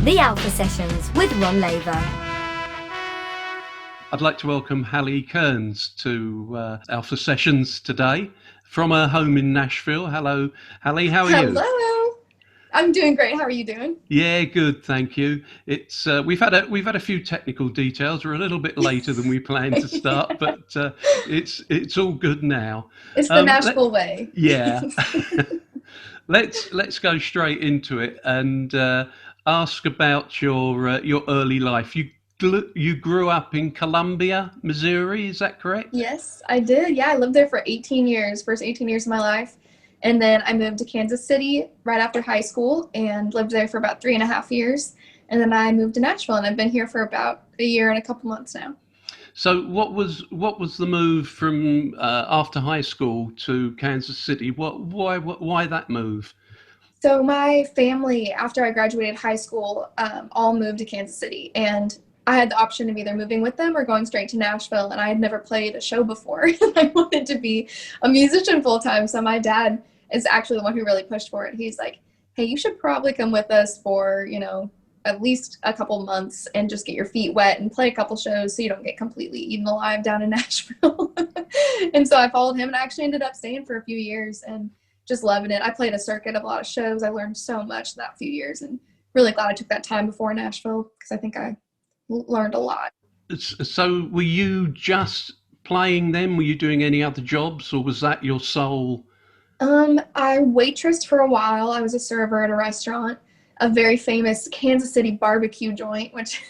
The Alpha Sessions with Ron Laver. I'd like to welcome Halle Kearns to Alpha Sessions today from her home in Nashville. Hello, Halle, how are you? Hello. I'm doing great. How are you doing? Yeah, good, thank you. It's we've had a few technical details. We're a little bit later than we planned to start, but it's all good now. It's the Let Nashville way. Yeah, let's go straight into it and ask about your early life. You grew up in Columbia, Missouri, is that correct? Yes, I did. Yeah, I lived there for 18 years, first 18 years of my life. And then I moved to Kansas City right after high school and lived there for about 3.5 years. And then I moved to Nashville, and I've been here for about a year and a couple months now. So what was the move from after high school to Kansas City? Why that move? So my family, after I graduated high school, all moved to Kansas City, and I had the option of either moving with them or going straight to Nashville. And I had never played a show before. I wanted to be a musician full time. So my dad is actually the one who really pushed for it. He's like, "Hey, you should probably come with us for, at least a couple months and just get your feet wet and play a couple shows so you don't get completely eaten alive down in Nashville." And so I followed him, and I actually ended up staying for a few years and just loving it. I played a circuit of a lot of shows. I learned so much that few years, and really glad I took that time before Nashville because I think I learned a lot. So were you just playing then? Were you doing any other jobs, or was that your sole? I waitressed for a while. I was a server at a restaurant, a very famous Kansas City barbecue joint, which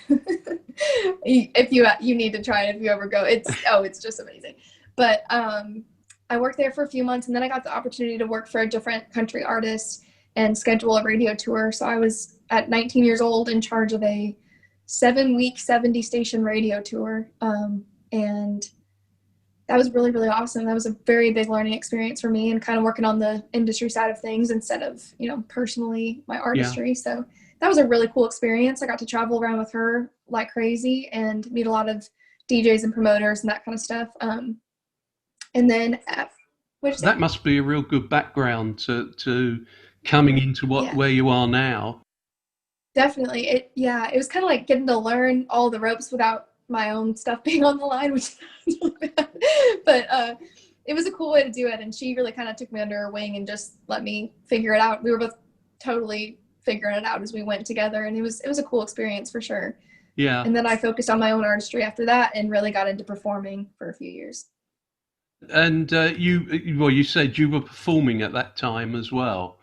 if you need to try it if you ever go. It's just amazing. But I worked there for a few months, and then I got the opportunity to work for a different country artist and schedule a radio tour. So I was at 19 years old in charge of a 7-week, 70-station radio tour. And that was really, really awesome. That was a very big learning experience for me, and kind of working on the industry side of things instead of, personally my Yeah. artistry. So that was a really cool experience. I got to travel around with her like crazy and meet a lot of DJs and promoters and that kind of stuff. And then, what'd you say? That must be a real good background to coming into Yeah, where you are now. definitely. It was kind of like getting to learn all the ropes without my own stuff being on the line, which is really bad. But it was a cool way to do it. And she really kind of took me under her wing and just let me figure it out. We were both totally figuring it out as we went together. And it was a cool experience for sure. Yeah. And then I focused on my own artistry after that and really got into performing for a few years. And you said you were performing at that time as well.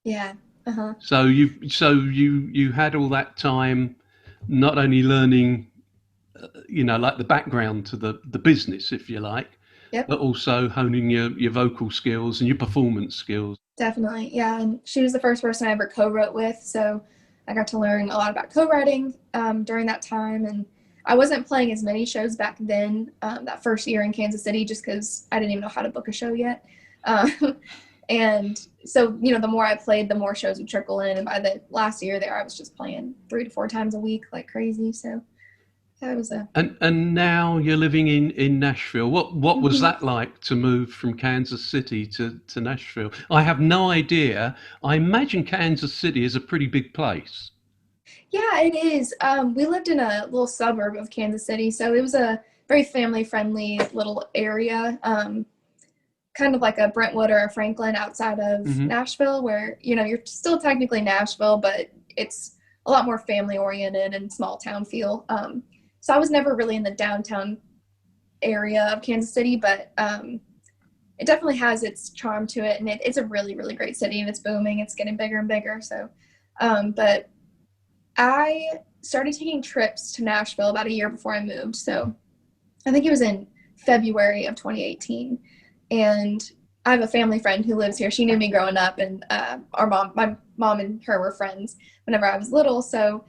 Yeah. Uh-huh. So you had all that time, not only learning, like the background to the business, if you like, Yep. but also honing your vocal skills and your performance skills. Definitely. Yeah. And she was the first person I ever co-wrote with. So I got to learn a lot about co-writing during that time. And I wasn't playing as many shows back then, that first year in Kansas City, just because I didn't even know how to book a show yet. Um, and so, the more I played, the more shows would trickle in. And by the last year there, I was just playing 3 to 4 times a week like crazy. So that was a And now you're living in Nashville. What was Mhm. that like to move from Kansas City to Nashville? I have no idea. I imagine Kansas City is a pretty big place. Yeah, it is. We lived in a little suburb of Kansas City, so it was a very family-friendly little area, kind of like a Brentwood or a Franklin outside of Hmm. Nashville, where, you're still technically Nashville, but it's a lot more family-oriented and small town feel. So I was never really in the downtown area of Kansas City, but it definitely has its charm to it, and it's a really, really great city, and it's booming. It's getting bigger and bigger. So, but I started taking trips to Nashville about a year before I moved. So I think it was in February of 2018. And I have a family friend who lives here. She knew me growing up, and my mom and her were friends whenever I was little. So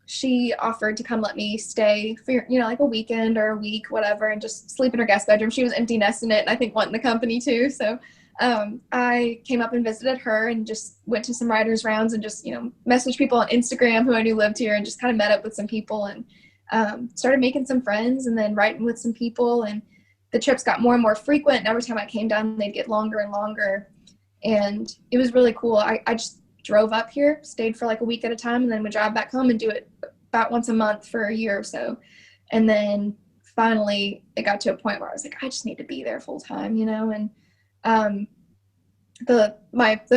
she offered to come let me stay for, like a weekend or a week, whatever, and just sleep in her guest bedroom. She was empty nesting it and I think wanting the company too. So I came up and visited her and just went to some writers rounds and just, messaged people on Instagram who I knew lived here and just kind of met up with some people and started making some friends and then writing with some people. And the trips got more and more frequent. And every time I came down, they'd get longer and longer. And it was really cool. I just drove up here, stayed for like a week at a time, and then would drive back home and do it about once a month for a year or so. And then finally it got to a point where I was like, I just need to be there full time, you know. And the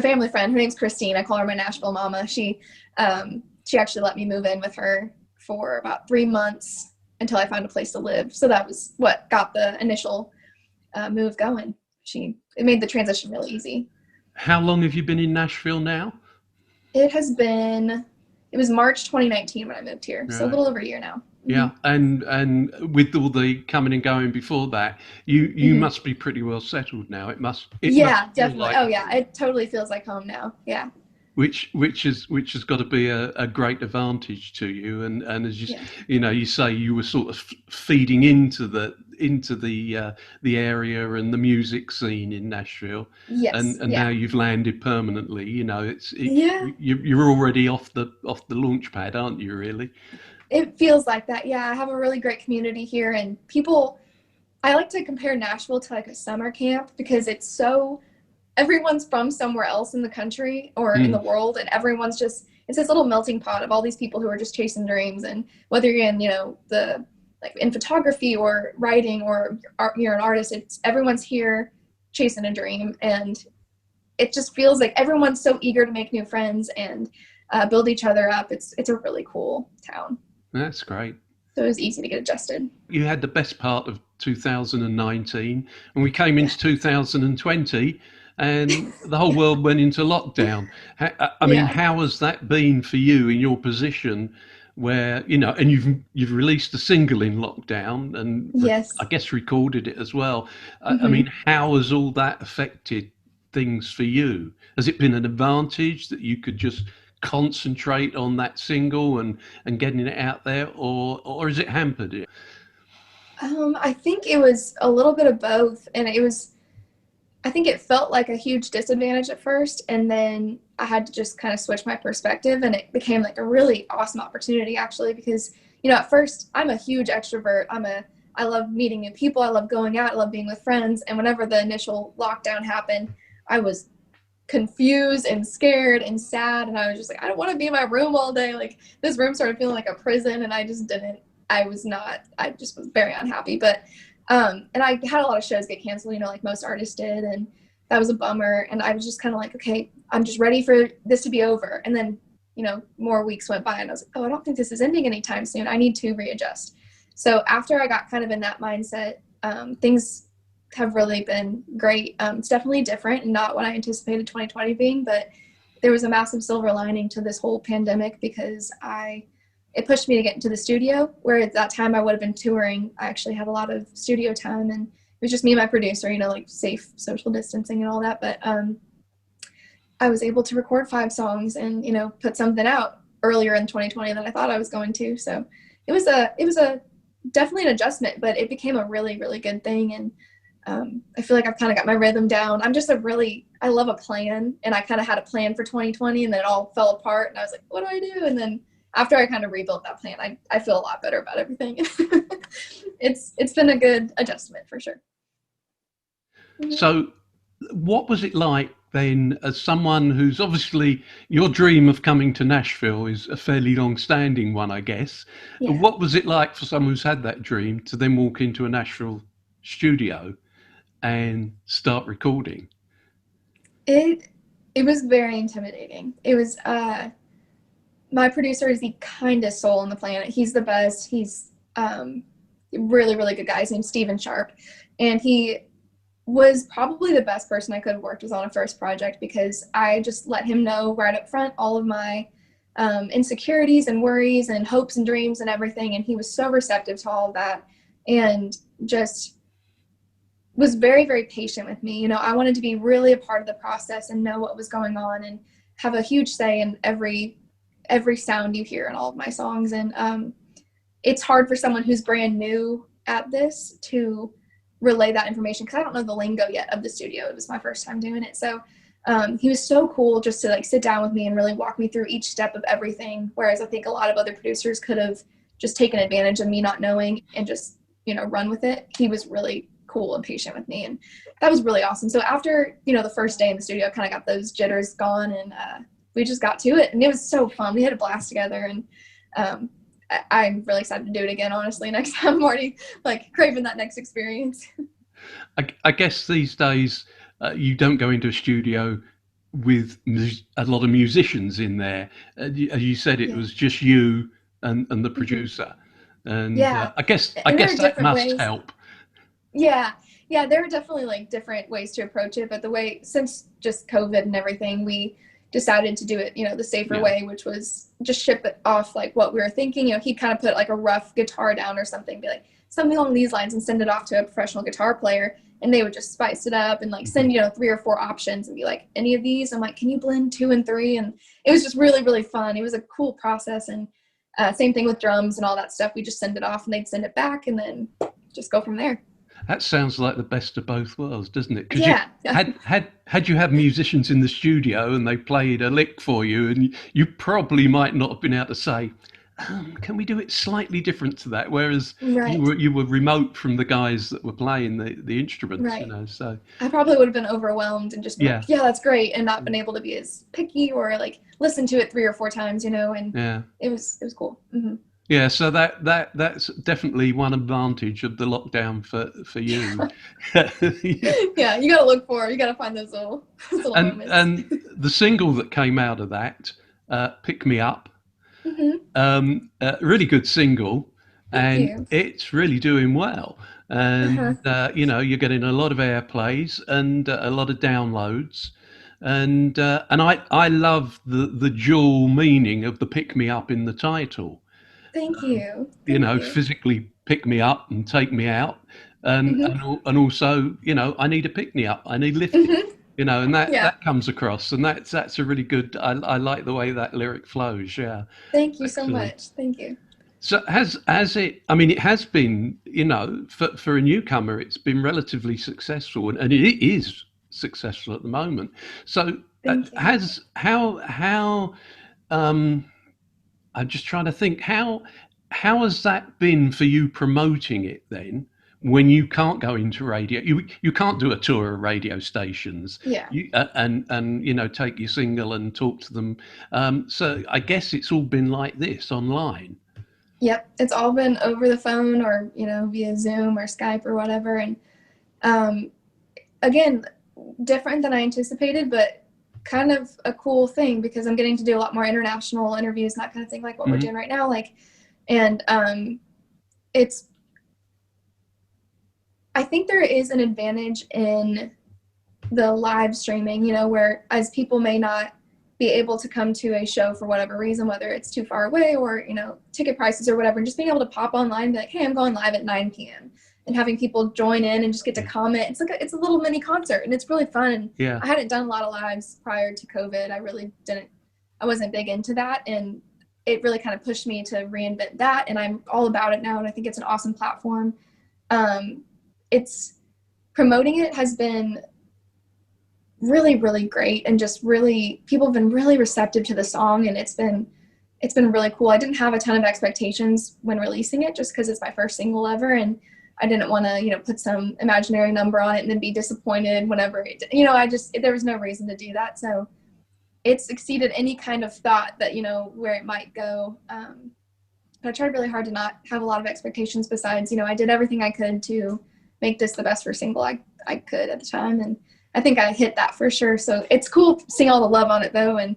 family friend, her name's Christine, I call her my Nashville mama. She actually let me move in with her for about 3 months until I found a place to live. So that was what got the initial move going. It made the transition really easy. How long have you been in Nashville now? It was March 2019 when I moved here. Right. So a little over a year now. Yeah, and with all the coming and going before that, you must be pretty well settled now. It must definitely. Like, it totally feels like home now. Yeah. Which has got to be a great advantage to you, and as you say, you were sort of feeding into the area and the music scene in Nashville. Yes. And now you've landed permanently. You know, you're already off the launch pad, aren't you? Really. It feels like that. Yeah, I have a really great community here, and I like to compare Nashville to like a summer camp because everyone's from somewhere else in the country or in the world, and it's this little melting pot of all these people who are just chasing dreams. And whether you're in, in photography or writing or you're an artist, everyone's here chasing a dream. And it just feels like everyone's so eager to make new friends and build each other up. It's a really cool town. That's great. So it was easy to get adjusted. You had the best part of 2019, and we came into 2020, and the whole world went into lockdown. I mean, how has that been for you in your position where, and you've released a single in lockdown and yes. I guess recorded it as well. I mean, how has all that affected things for you? Has it been an advantage that you could just concentrate on that single and getting it out there, or has it hampered it? I think it was a little bit of both, and I think it felt like a huge disadvantage at first, and then I had to just kind of switch my perspective, and it became like a really awesome opportunity actually, because at first I'm a huge extrovert. I love meeting new people, I love going out, I love being with friends, and whenever the initial lockdown happened, I was confused and scared and sad, and I was just like, I don't want to be in my room all day. Like, this room started feeling like a prison, and I just was very unhappy. But and I had a lot of shows get canceled, like most artists did, and that was a bummer. And I was just kind of like, okay, I'm just ready for this to be over. And then more weeks went by, and I was like, oh, I don't think this is ending anytime soon. I need to readjust. So after I got kind of in that mindset, things have really been great. It's definitely different and not what I anticipated 2020 being, but there was a massive silver lining to this whole pandemic because it pushed me to get into the studio, where at that time I would have been touring. I actually had a lot of studio time, and it was just me and my producer, like safe social distancing and all that. But I was able to record 5 songs and, put something out earlier in 2020 than I thought I was going to. So it was definitely an adjustment, but it became a really, really good thing. And I feel like I've kind of got my rhythm down. I love a plan, and I kind of had a plan for 2020, and then it all fell apart, and I was like, what do I do? And then after I kind of rebuilt that plan, I feel a lot better about everything. It's been a good adjustment for sure. So what was it like then, as someone who's obviously, your dream of coming to Nashville is a fairly long-standing one, I guess. Yeah. What was it like for someone who's had that dream to then walk into a Nashville studio and start recording? It was very intimidating. It was my producer is the kindest soul on the planet. He's the best. He's really, really good guy. His name's Steven Sharp, and he was probably the best person I could have worked with on a first project, because I just let him know right up front all of my insecurities and worries and hopes and dreams and everything, and he was so receptive to all of that and just was very, very patient with me. I wanted to be really a part of the process and know what was going on and have a huge say in every sound you hear in all of my songs. And it's hard for someone who's brand new at this to relay that information, because I don't know the lingo yet of the studio. It was my first time doing it. So he was so cool just to sit down with me and really walk me through each step of everything. Whereas I think a lot of other producers could have just taken advantage of me not knowing and just, run with it. He was really cool and patient with me, and that was really awesome. So after, the first day in the studio, I kind of got those jitters gone, and we just got to it, and it was so fun. We had a blast together, and I'm really excited to do it again, honestly. Next time, I'm already like craving that next experience. I guess these days you don't go into a studio with a lot of musicians in there. As you said, it was just you and the producer, and Yeah, I guess and there are that different must ways. help. Yeah, there are definitely like different ways to approach it, but the way, since just COVID and everything, we decided to do it, the safer way, which was just ship it off like what we were thinking. He'd kind of put like a rough guitar down or something, be like something along these lines, and send it off to a professional guitar player, and they would just spice it up and like send 3 or 4 options and be like, any of these? I'm like, can you blend 2 and 3? And it was just really, really fun. It was a cool process. And same thing with drums and all that stuff. We just send it off and they'd send it back, and then just go from there. That sounds like the best of both worlds, doesn't it? Because had you had musicians in the studio and they played a lick for you, and you probably might not have been able to say, can we do it slightly different to that? Whereas you were remote from the guys that were playing the instruments, So I probably would have been overwhelmed and just been like, yeah, that's great, and not been able to be as picky or like listen to it 3 or 4 times, and it was cool. Mm-hmm. Yeah, so that's definitely one advantage of the lockdown for you. Yeah, you got to find those little moments. And the single that came out of that, "Pick Me Up," really good single, and it's really doing well. And you're getting a lot of airplays and a lot of downloads. And I love the dual meaning of the "pick me up" in the title. Thank you. Physically pick me up and take me out, and also, I need a pick me up. I need lifting. And that comes across, and that's a really good. I like the way that lyric flows. Yeah. Thank you so much. Thank you. So has it? I mean, it has been. For a newcomer, it's been relatively successful, and it is successful at the moment. So how I'm just trying to think, how has that been for you promoting it then, when you can't go into radio, you can't do a tour of radio stations, and take your single and talk to them. So I guess it's all been like this online. Yep, it's all been over the phone or via Zoom or Skype or whatever, and again, different than I anticipated, but kind of a cool thing, because I'm getting to do a lot more international interviews and that kind of thing, like what we're doing right now. I think there is an advantage in the live streaming, where as people may not be able to come to a show for whatever reason, whether it's too far away or, ticket prices or whatever, and just being able to pop online and be like, hey, I'm going live at 9 p.m. and having people join in and just get to comment. It's a little mini concert, and it's really fun. Yeah. I hadn't done a lot of lives prior to COVID. I wasn't big into that, and it really kind of pushed me to reinvent that, and I'm all about it now, and I think it's an awesome platform. Promoting it has been really, really great, and just really, people have been really receptive to the song, and it's been really cool. I didn't have a ton of expectations when releasing it, just because it's my first single ever, and I didn't want to, put some imaginary number on it and then be disappointed whenever there was no reason to do that. So it's exceeded any kind of thought that, where it might go. But I tried really hard to not have a lot of expectations, besides, I did everything I could to make this the best first single I could at the time. And I think I hit that for sure. So it's cool seeing all the love on it though. And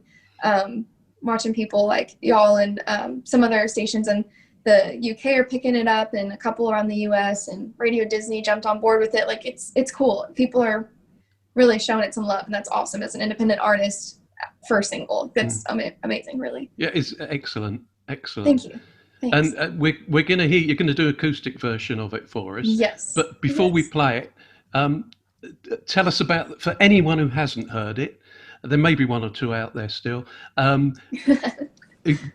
watching people like y'all and some other stations in the UK are picking it up, and a couple around the US, and Radio Disney jumped on board with it. Like it's cool. People are really showing it some love, and that's awesome as an independent artist first single. That's amazing, really. Yeah, it's excellent. Thank you. Thanks. And we're going to hear, you're going to do an acoustic version of it for us. Yes. But before we play it, tell us about, for anyone who hasn't heard it, there may be 1 or 2 out there still.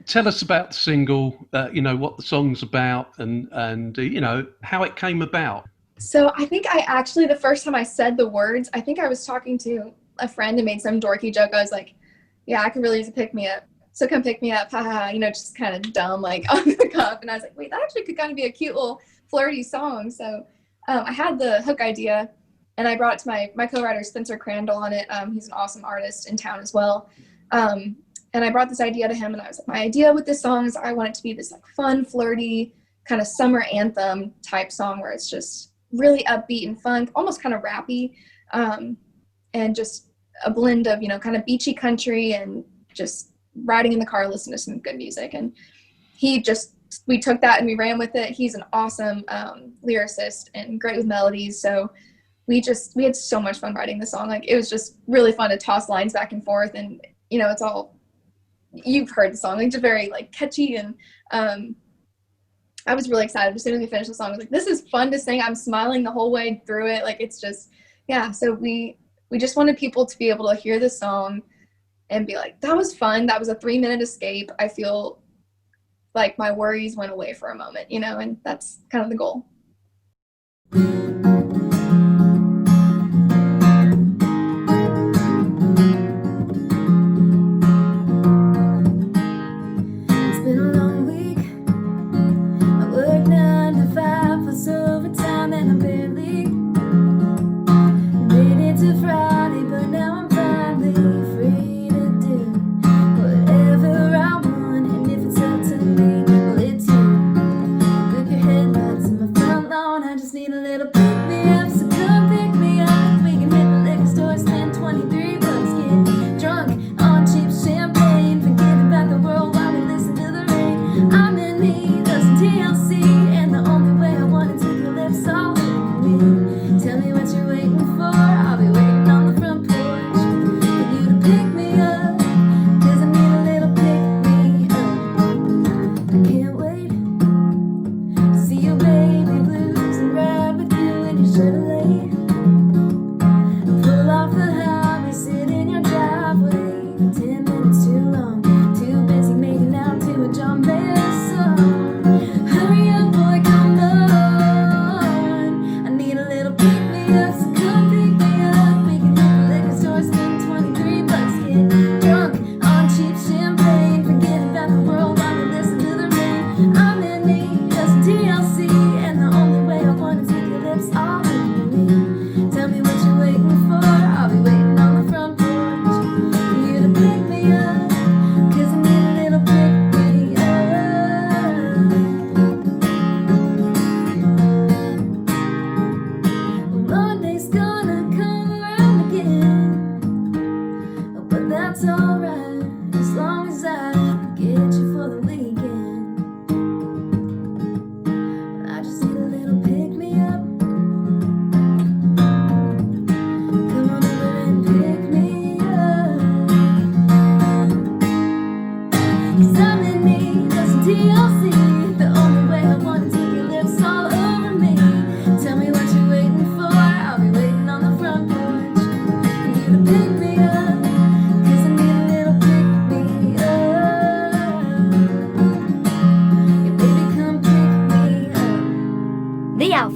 Tell us about the single, what the song's about, and how it came about. So I think the first time I said the words, I think I was talking to a friend and made some dorky joke. I was like, yeah, I could really use a pick me up. So come pick me up, haha, just kind of dumb, like on the cuff. And I was like, wait, that actually could kind of be a cute little flirty song. So I had the hook idea, and I brought it to my co-writer, Spencer Crandall, on it. He's an awesome artist in town as well. And I brought this idea to him, and I was like, my idea with this song is I want it to be this like fun, flirty, kind of summer anthem type song where it's just really upbeat and fun, almost kind of rappy, and just a blend of, you know, kind of beachy country and just riding in the car, listening to some good music. And we took that and we ran with it. He's an awesome lyricist and great with melodies. So we had so much fun writing the song. Like, it was just really fun to toss lines back and forth. And, you know, it's all, you've heard the song, like, just very like catchy. And I was really excited as soon as we finished the song. I was like, this is fun to sing. I'm smiling the whole way through it. Like, it's just, yeah. So we just wanted people to be able to hear the song and be like, that was fun. That was a 3-minute escape. I feel like my worries went away for a moment, you know, and that's kind of the goal.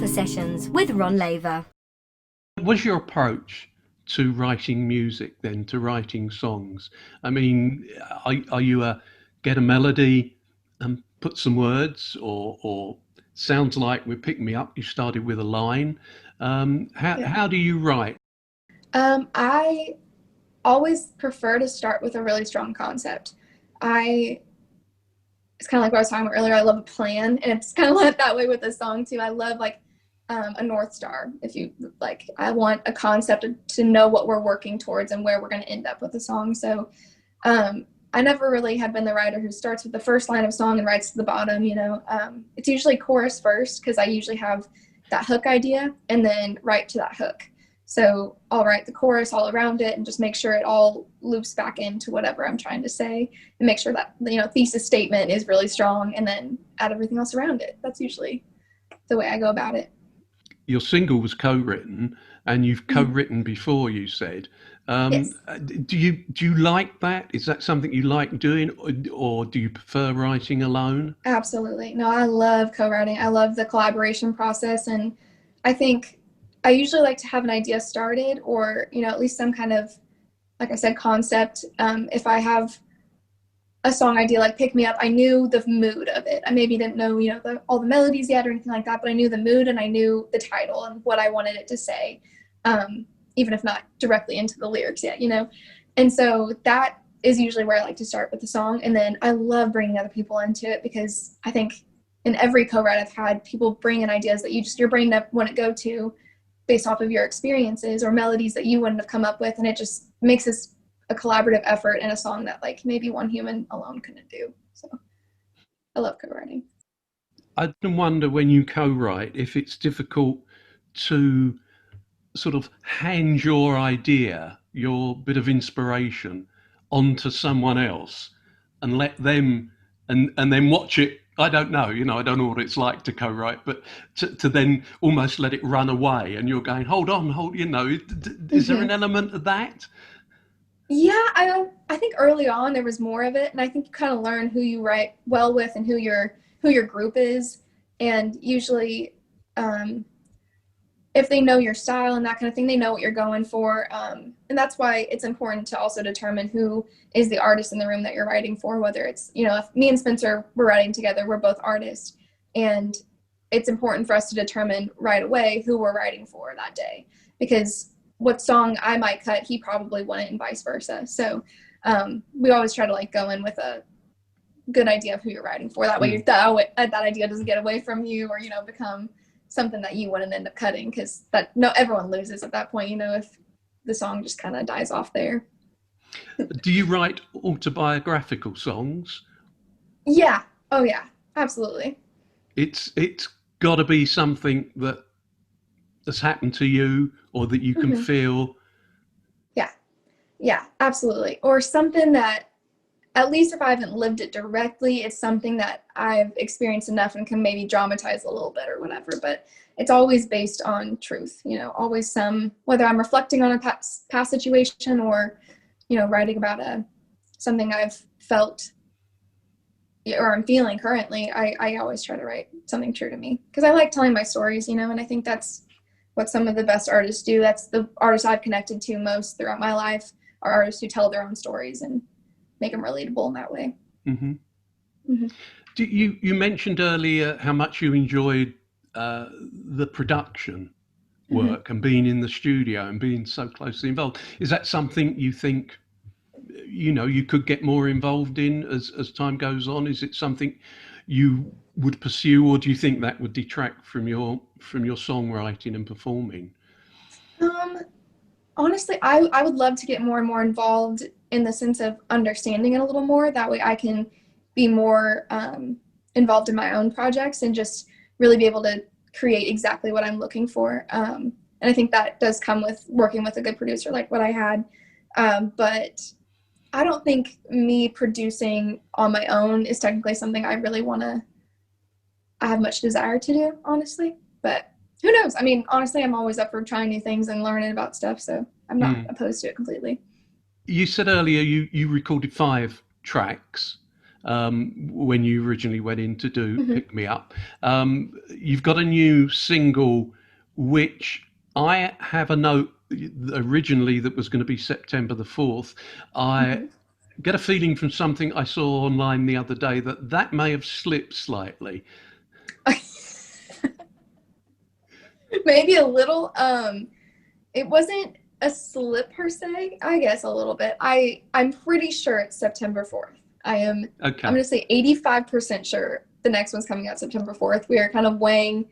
Sessions with Ron Laver. What was your approach to writing music then, to writing songs? I mean, are you get a melody and put some words, or sounds like with Pick Me Up, you started with a line? How do you write? I always prefer to start with a really strong concept. It's kind of like what I was talking about earlier. I love a plan, and it's kind of like that way with the song too. I love like a North Star. If you like, I want a concept to know what we're working towards and where we're going to end up with the song. So I never really have been the writer who starts with the first line of a song and writes to the bottom, you know. It's usually chorus first, because I usually have that hook idea and then write to that hook. So I'll write the chorus all around it and just make sure it all loops back into whatever I'm trying to say, and make sure that, you know, thesis statement is really strong, and then add everything else around it. That's usually the way I go about it. Your single was co-written, and you've co-written before, you said. Yes. Do you like that? Is that something you like doing, or do you prefer writing alone? Absolutely. No, I love co-writing. I love the collaboration process, and I think I usually like to have an idea started, or, you know, at least some kind of, like I said, concept. If I have a song idea like Pick Me Up, I knew the mood of it. I maybe didn't know, you know, all the melodies yet or anything like that, but I knew the mood and I knew the title and what I wanted it to say, even if not directly into the lyrics yet, you know. And so that is usually where I like to start with the song. And then I love bringing other people into it, because I think in every co-write I've had, people bring in ideas that your brain wouldn't go to based off of your experiences, or melodies that you wouldn't have come up with. And it just makes this a collaborative effort in a song that like maybe one human alone couldn't do. So I love co-writing. I often wonder when you co-write if it's difficult to sort of hand your idea, your bit of inspiration onto someone else and let them and then watch it. I don't know, I don't know what it's like to co-write, but to then almost let it run away and you're going, hold on, is there an element of that? Yeah, I think early on there was more of it, and I think you kind of learn who you write well with and who your group is, and usually if they know your style and that kind of thing, they know what you're going for, and that's why it's important to also determine who is the artist in the room that you're writing for. Whether it's, if me and Spencer were writing together, we're both artists, and it's important for us to determine right away who we're writing for that day, because what song I might cut, he probably wouldn't, and vice versa. So we always try to like go in with a good idea of who you're writing for. That way that idea doesn't get away from you, or become something that you wouldn't end up cutting, because everyone loses at that point, if the song just kind of dies off there. Do you write autobiographical songs? Yeah. Oh yeah, absolutely. It's got to be something that has happened to you, or that you can feel. Yeah, absolutely. Or something that, at least if I haven't lived it directly, it's something that I've experienced enough and can maybe dramatize a little bit or whatever. But it's always based on truth, always whether I'm reflecting on a past situation, or, writing about something I've felt or I'm feeling currently. I always try to write something true to me, because I like telling my stories, and I think that's what some of the best artists do. That's the artists I've connected to most throughout my life, are artists who tell their own stories and make them relatable in that way. You mentioned earlier how much you enjoyed the production work and being in the studio and being so closely involved. Is that something you think you could get more involved in as time goes on? Is it something you would pursue, or do you think that would detract from your songwriting and performing? Honestly, I would love to get more and more involved, in the sense of understanding it a little more. That way I can be more involved in my own projects and just really be able to create exactly what I'm looking for. And I think that does come with working with a good producer like what I had. But I don't think me producing on my own is technically something I really I have much desire to do, honestly. But who knows? I mean, honestly, I'm always up for trying new things and learning about stuff, so I'm not opposed to it completely. You said earlier you recorded 5 tracks when you originally went in to do Pick Me Up. You've got a new single, which I have a note originally that was going to be September the 4th. I get a feeling from something I saw online the other day that may have slipped slightly. Maybe a little. It wasn't a slip per se, I guess a little bit. I'm pretty sure it's September 4th. I'm going to say 85% sure the next one's coming out September 4th. We are kind of weighing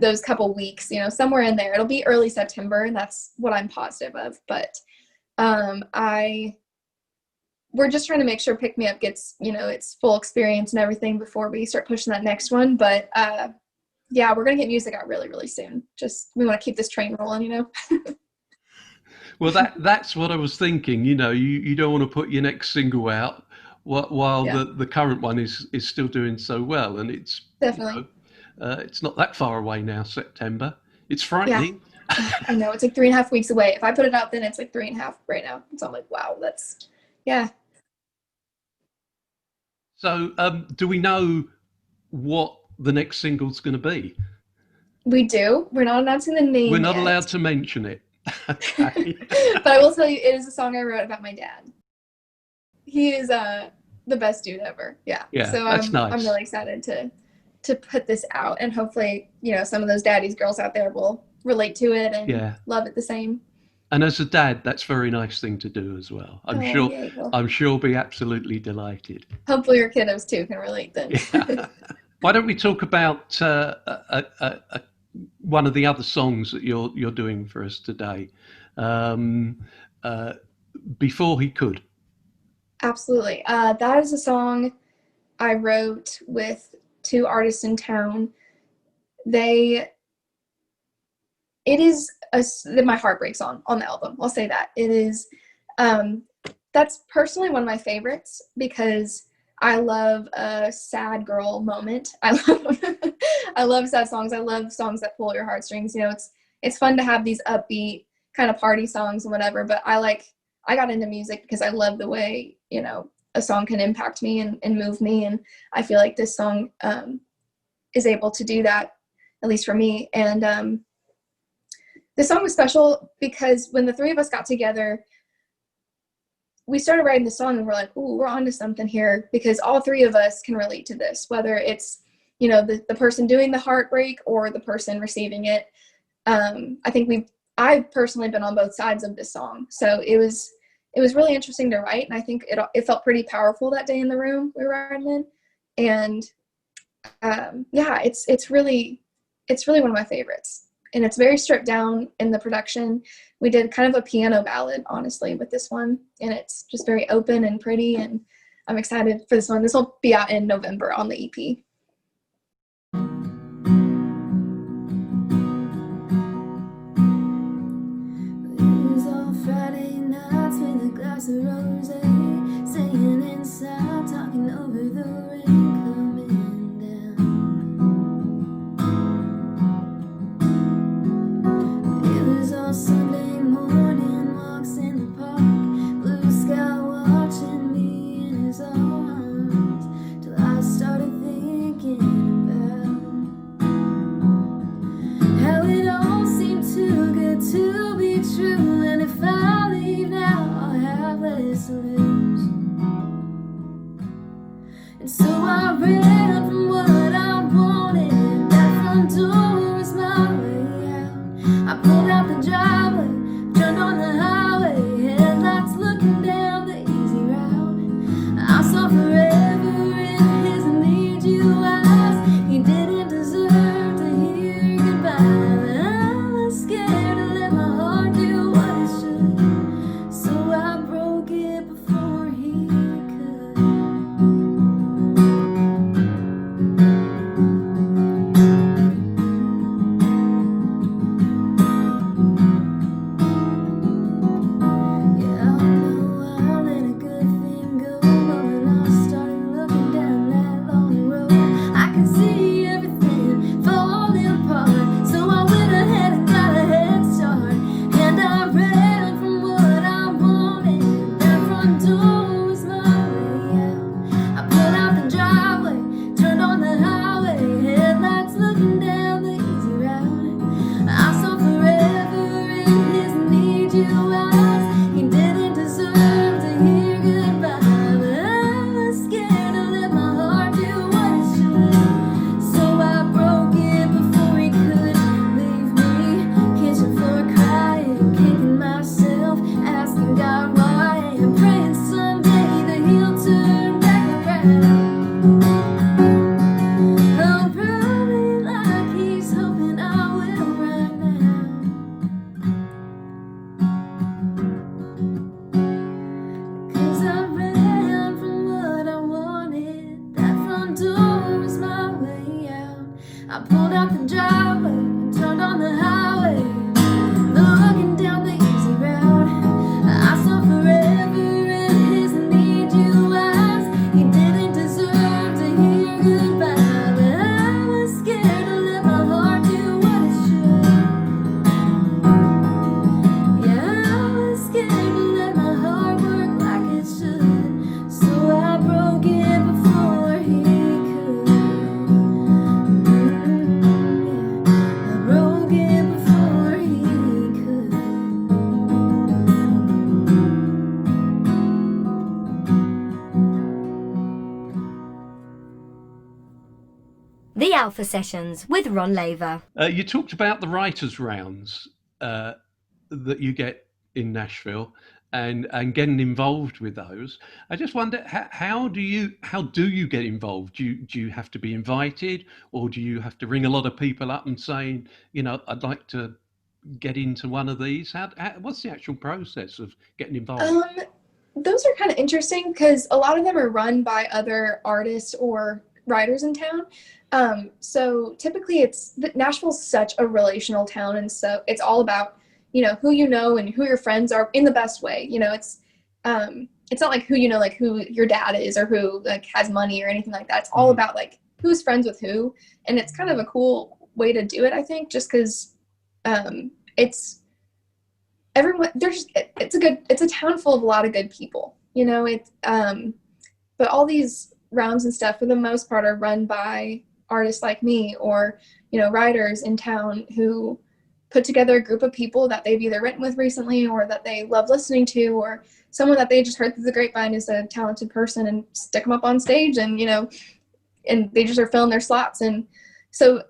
those couple weeks, somewhere in there. It'll be early September, and that's what I'm positive of. But we're just trying to make sure Pick Me Up gets, its full experience and everything before we start pushing that next one. But yeah, we're going to get music out really, really soon. Just, we want to keep this train rolling, Well, that's what I was thinking. You don't want to put your next single out while the current one is still doing so well. And it's definitely it's not that far away now, September. It's frightening. Yeah. I know, it's like 3.5 weeks away. If I put it out, then it's like 3.5 right now. So I'm like, wow, that's, yeah. So do we know what the next single's going to be? We do. We're not announcing the name We're not yet. allowed to mention it. Okay. But I will tell you, it is a song I wrote about my dad. He is the best dude ever. Yeah. So that's nice. I'm really excited to put this out, and hopefully, some of those daddy's girls out there will relate to it and love it the same. And as a dad, that's a very nice thing to do as well. I'm sure. Yeah, well, I'm sure he'll be absolutely delighted. hopefully your kiddos too can relate then. Yeah. Why don't we talk about one of the other songs that you're doing for us today? Before He Could. Absolutely. That is a song I wrote with two artists in town. It is my heartbreak song on the album. I'll say that. It is, that's personally one of my favorites because I love a sad girl moment. I love sad songs. I love songs that pull your heartstrings. You know, it's fun to have these upbeat kind of party songs and whatever, but I got into music because I love the way, you know, a song can impact me and move me. And I feel like this song is able to do that, at least for me. And this song was special because when the three of us got together, we started writing the song and we're like, ooh, we're onto something here, because all three of us can relate to this, whether it's, you know, the person doing the heartbreak or the person receiving it. I think I've personally been on both sides of this song. So it was really interesting to write. And I think it felt pretty powerful that day in the room we were writing in. And yeah, it's really one of my favorites. And it's very stripped down in the production. We did kind of a piano ballad, honestly, with this one. And it's just very open and pretty. And I'm excited for this one. This will be out in November on the EP. It was all Friday nights with a glass of rosé, singing inside, talking over the rain coming down. It was all Sunday morning walks in the park, blue sky watching me in his arms, till I started thinking about how it all seemed too good to be true, and if I leave now I'll have less to lose. And so I ran from what I wanted, that front door was my way out. I pulled out the driveway, turned on the highway, headlights looking down the easy route. I saw forever in his need you eyes. He didn't deserve to hear goodbye, but I was scared to let my heart do what it should, so I broke it before he could. Yeah, I know I let a good thing go, but when I started looking down that long road, I could see everything falling apart. So I went ahead and got a head start, and I ran from what I wanted. That front door was my way out. I pulled out the driveway, turned on the highway, headlights looking down the easy route. I saw forever in his need you eyes. He didn't deserve to hear goodbye, but I was scared to let my heart do what it should, so I broke it before he could. Leave me kitchen floor crying, kicking myself, asking God why, and praying someday that he'll turn back around. I'm probably like he's hoping I will right now, 'cause I ran from what I wanted. That front door was my way out. I pulled out the driveway, turned on the highway, looking down the easy route. I saw forever in his need you eyes. He didn't deserve to hear goodbye, but I was scared to let my heart do what it should. Yeah, I was scared to let my heart work like it should, so I broke it before he could. Yeah, I broke it before he could. The Alpha Sessions with Ron Laver. You talked about the writers' rounds that you get in Nashville and getting involved with those. I just wonder how do you get involved? Do you have to be invited, or do you have to ring a lot of people up and saying, I'd like to get into one of these? What's the actual process of getting involved? Those are kind of interesting because a lot of them are run by other artists or writers in town. So typically Nashville's such a relational town, and so it's all about who you know and who your friends are in the best way. It's not like who like who your dad is or who like has money or anything like that. It's all about like who's friends with who, and it's kind of a cool way to do it, I think, just because it's everyone. It's a town full of a lot of good people. But all these rounds and stuff for the most part are run by artists like me or writers in town who put together a group of people that they've either written with recently or that they love listening to, or someone that they just heard through the grapevine is a talented person, and stick them up on stage, and and they just are filling their slots. And so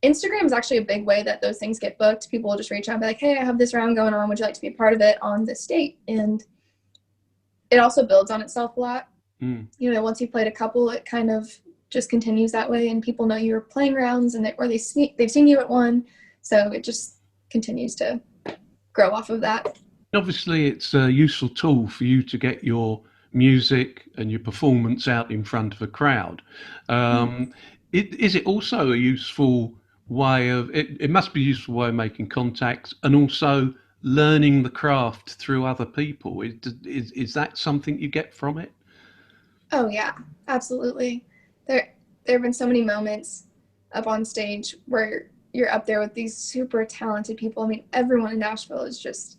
Instagram is actually a big way that those things get booked. People will just reach out and be like, hey, I have this round going on, would you like to be a part of it on this date? And it also builds on itself a lot. Once you've played a couple, it kind of just continues that way, and people know you're playing rounds, and they've seen you at one, so it just continues to grow off of that. Obviously, it's a useful tool for you to get your music and your performance out in front of a crowd. Is it also a useful way of it must be a useful way of making contacts and also learning the craft through other people? Is that something you get from it? Oh yeah, absolutely. There have been so many moments up on stage where you're up there with these super talented people. I mean, everyone in Nashville is just,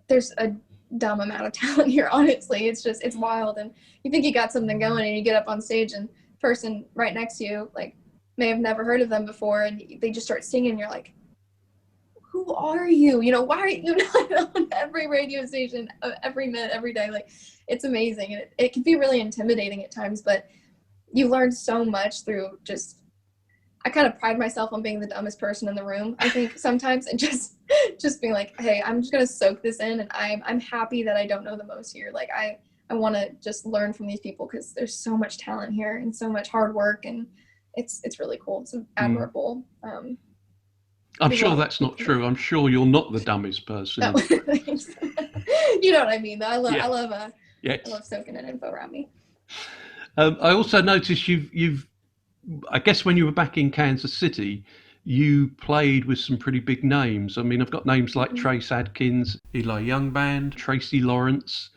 there's a dumb amount of talent here, honestly. It's wild. And you think you got something going, and you get up on stage, and the person right next to you, like, may have never heard of them before, and they just start singing, and you're like, who are you? Why are you not on every radio station, every minute, every day? Like, it's amazing. And it can be really intimidating at times, but you learn so much through I kind of pride myself on being the dumbest person in the room, I think, sometimes, and just being like, hey, I'm just going to soak this in, and I'm happy that I don't know the most here. Like, I want to just learn from these people because there's so much talent here and so much hard work, and it's really cool. It's admirable. I'm sure that's not true. I'm sure you're not the dumbest person. No. You know what I mean, though. I love soaking in info around me. I also noticed you've I guess when you were back in Kansas City, you played with some pretty big names. I mean, I've got names like Trace Adkins, Eli Young Band, Tracy Lawrence.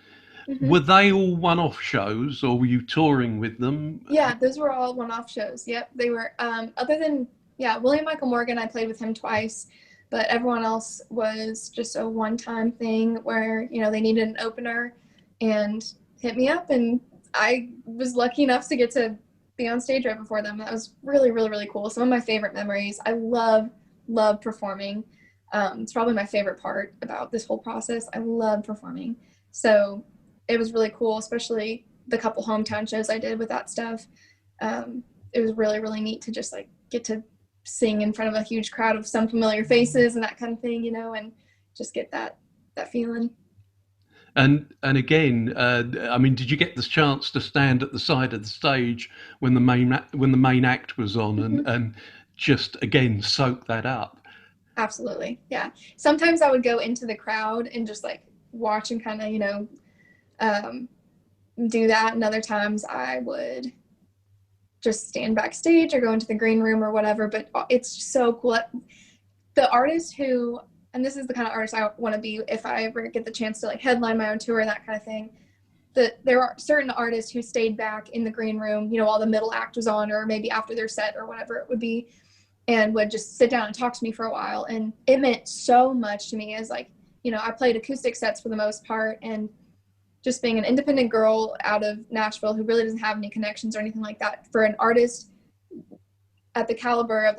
Were they all one-off shows, or were you touring with them? Yeah, those were all one-off shows. Yep, they were. Other than William Michael Morgan, I played with him twice, but everyone else was just a one-time thing where they needed an opener and hit me up, and I was lucky enough to get to be on stage right before them. That was really, really, really cool. Some of my favorite memories. I love performing. It's probably my favorite part about this whole process. I love performing. So it was really cool, especially the couple hometown shows I did with that stuff. It was really, really neat to just get to sing in front of a huge crowd of some familiar faces and that kind of thing, and just get that feeling. And again, I mean, did you get the chance to stand at the side of the stage when the main act was on and just again soak that up? Absolutely, yeah. Sometimes I would go into the crowd and just watch and kind of do that, and other times I would just stand backstage or go into the green room or whatever. But it's so cool. The artist who, and this is the kind of artist I want to be if I ever get the chance to headline my own tour and that kind of thing, that there are certain artists who stayed back in the green room, while the middle act was on, or maybe after their set or whatever it would be, and would just sit down and talk to me for a while. And it meant so much to me as I played acoustic sets for the most part, and just being an independent girl out of Nashville who really doesn't have any connections or anything like that, for an artist at the caliber of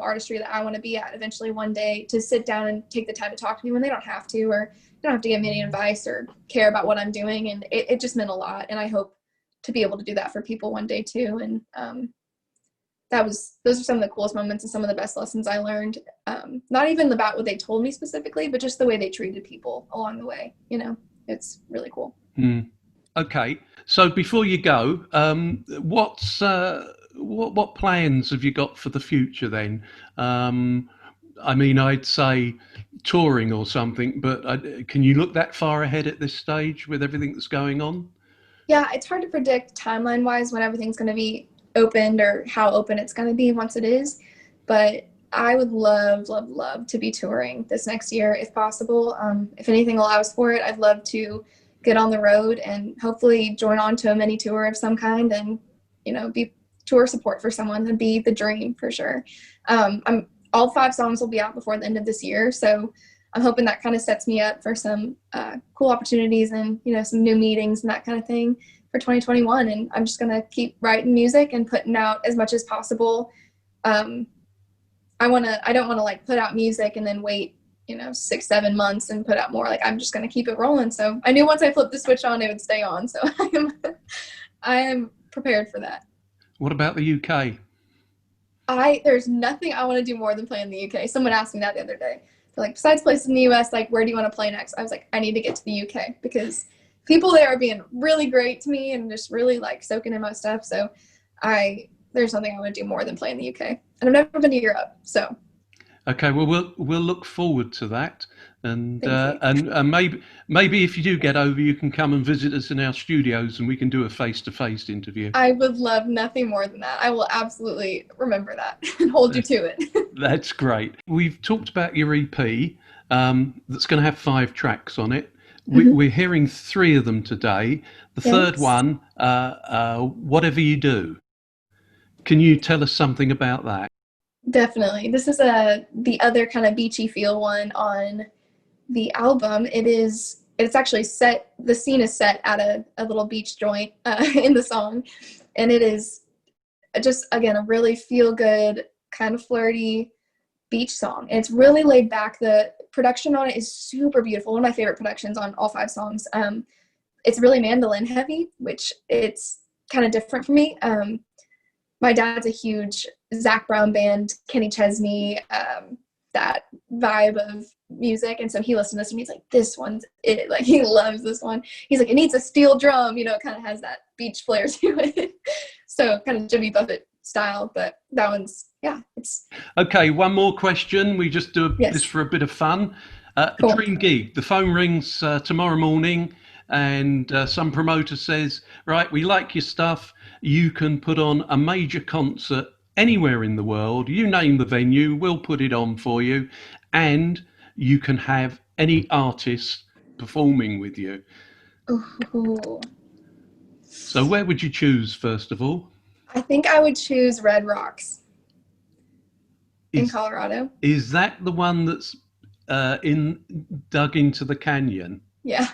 artistry that I want to be at eventually one day, to sit down and take the time to talk to me when they don't have to, or they don't have to give me any advice or care about what I'm doing. And it just meant a lot. And I hope to be able to do that for people one day too. And those are some of the coolest moments and some of the best lessons I learned. Not even about what they told me specifically, but just the way they treated people along the way. You know, it's really cool. Okay, so before you go, what plans have you got for the future then? I mean, I'd say touring or something, but can you look that far ahead at this stage with everything that's going on? Yeah, it's hard to predict timeline-wise when everything's going to be opened or how open it's going to be once it is. But I would love, love, love to be touring this next year if possible. If anything allows for it, I'd love to get on the road and hopefully join on to a mini tour of some kind and, you know, be tour support for someone. That'd be the dream for sure. All 5 songs will be out before the end of this year. So I'm hoping that kind of sets me up for some cool opportunities and, you know, some new meetings and that kind of thing for 2021. And I'm just going to keep writing music and putting out as much as possible. I don't want to like put out music and then wait, you know, 6-7 months and put out more. Like, I'm just going to keep it rolling. So I knew once I flipped the switch on, it would stay on. So I am prepared for that. What about the UK? There's nothing I want to do more than play in the UK. Someone asked me that the other day. They're like, besides places in the US, like, where do you want to play next? I was like, I need to get to the UK because people there are being really great to me and just really like soaking in my stuff. So there's nothing I want to do more than play in the UK. And I've never been to Europe, so. Okay, well, we'll look forward to that, and Thank you. maybe if you do get over, you can come and visit us in our studios, and we can do a face-to-face interview. I would love nothing more than that. I will absolutely remember that and hold you to it. That's great. We've talked about your EP that's going to have 5 tracks on it. We're hearing 3 of them today. The third one, Whatever You Do. Can you tell us something about that? Definitely. This is the other kind of beachy feel one on the album. It's actually set, the scene is set at a little beach joint in the song. And it is just, again, a really feel good, kind of flirty beach song. And it's really laid back. The production on it is super beautiful. One of my favorite productions on all 5 songs. It's really mandolin heavy, which it's kind of different for me. My dad's a huge Zac Brown band, Kenny Chesney, that vibe of music. And so he listened to this and he's like, this one's it. Like, he loves this one. He's like, it needs a steel drum. You know, it kind of has that beach flair to it. So kind of Jimmy Buffett style, but that one's, it's. Okay, one more question. We just do this for a bit of fun. Cool. A dream gig. The phone rings tomorrow morning and some promoter says, right, we like your stuff. You can put on a major concert anywhere in the world. You name the venue, we'll put it on for you. And you can have any artist performing with you. Ooh. So where would you choose, first of all? I think I would choose Red Rocks in Colorado. Is that the one that's dug into the canyon? Yeah.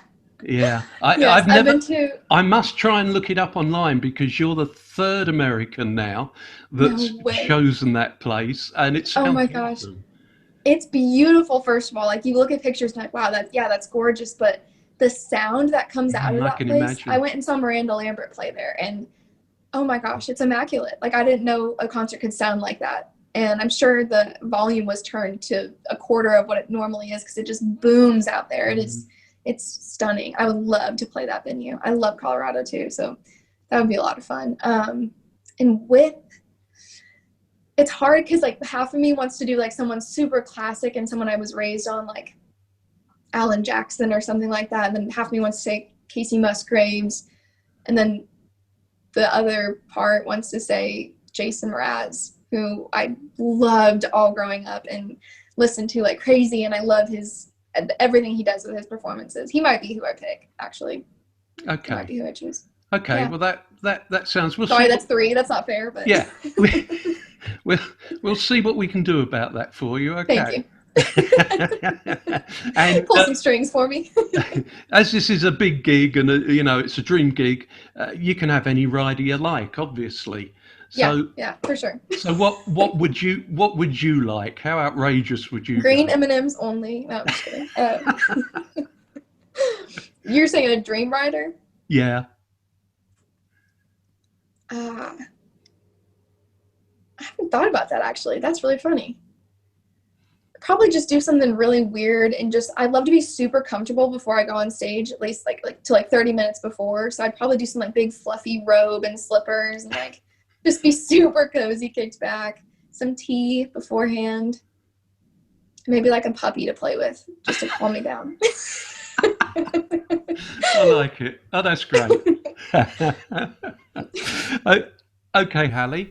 Yeah, I've been to. I must try and look it up online because you're the 3rd American now that's chosen that place, and it's. Oh my gosh, it's beautiful. First of all, like, you look at pictures and like, wow, that's gorgeous. But the sound that comes out of that place, imagine. I went and saw Miranda Lambert play there, and oh my gosh, it's immaculate. Like, I didn't know a concert could sound like that, and I'm sure the volume was turned to a quarter of what it normally is because it just booms out there. It is. It's stunning. I would love to play that venue. I love Colorado too, so that would be a lot of fun. And it's hard because like half of me wants to do like someone super classic and someone I was raised on, like Alan Jackson or something like that. And then half of me wants to say Casey Musgraves. And then the other part wants to say Jason Mraz, who I loved all growing up and listened to like crazy. And I love everything he does with his performances. He might be who I pick, actually. Okay. He might be who I choose. Okay. Yeah. Well, that sounds. Sorry, that's 3. That's not fair, but yeah. We'll see what we can do about that for you. Okay. Thank you. And pull some strings for me. As this is a big gig and it's a dream gig, you can have any rider you like, obviously. So, yeah, for sure. So what would you like? How outrageous would you? Green M&Ms only. No, I'm just kidding. You're saying a dream rider? Yeah. I hadn't thought about that actually. That's really funny. Probably just do something really weird and just, I'd love to be super comfortable before I go on stage, at least like to like 30 minutes before. So I'd probably do some like big fluffy robe and slippers and like just be super cozy, kicked back, some tea beforehand, maybe like a puppy to play with just to calm me down. I like it. Oh, that's great. Okay, Halle.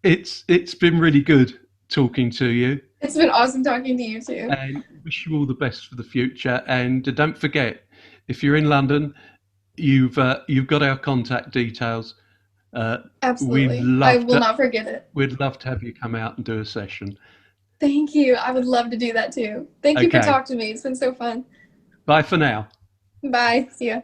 It's been really good talking to you. It's been awesome talking to you too. And wish you all the best for the future. And don't forget, if you're in London, you've got our contact details. Absolutely. I will not forget it. We'd love to have you come out and do a session. Thank you. I would love to do that too. Thank you for talking to me. It's been so fun. Bye for now. Bye. See ya.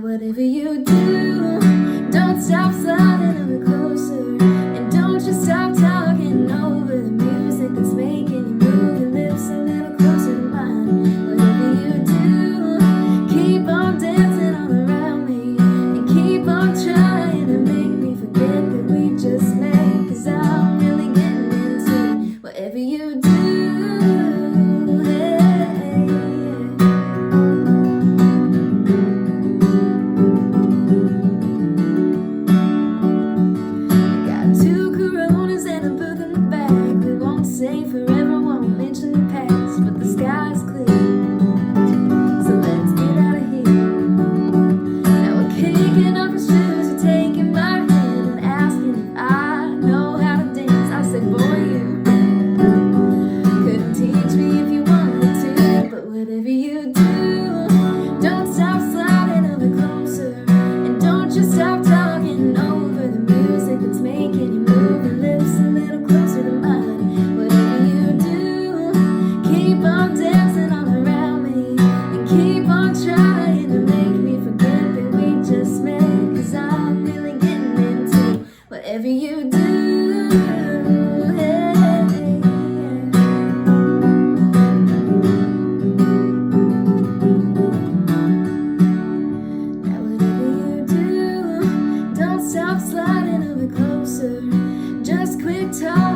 Whatever you do, don't stop sliding a bit closer, and don't you stop talking over the music that's making you move your lips a little closer to mine. Whatever you do, keep on dancing all around me, and keep on trying to make me forget that we just met, 'cause I'm really getting into it. Whatever you do. Say forever, won't mention the past, but the sky's clear, so let's get out of here. Now we're kicking off our shoes, you're taking my hand and asking if I know how to dance. I said, boy, you couldn't teach me if you wanted to, but whatever you do, don't stop sliding a bit closer, and don't you stop talking over the music that's making you move your lips a little closer to mine. Keep on dancing all around me, and keep on trying to make me forget that we just met, 'cause I'm really getting into whatever you do. Hey, now whatever you do, don't stop sliding a bit closer, just quit talking.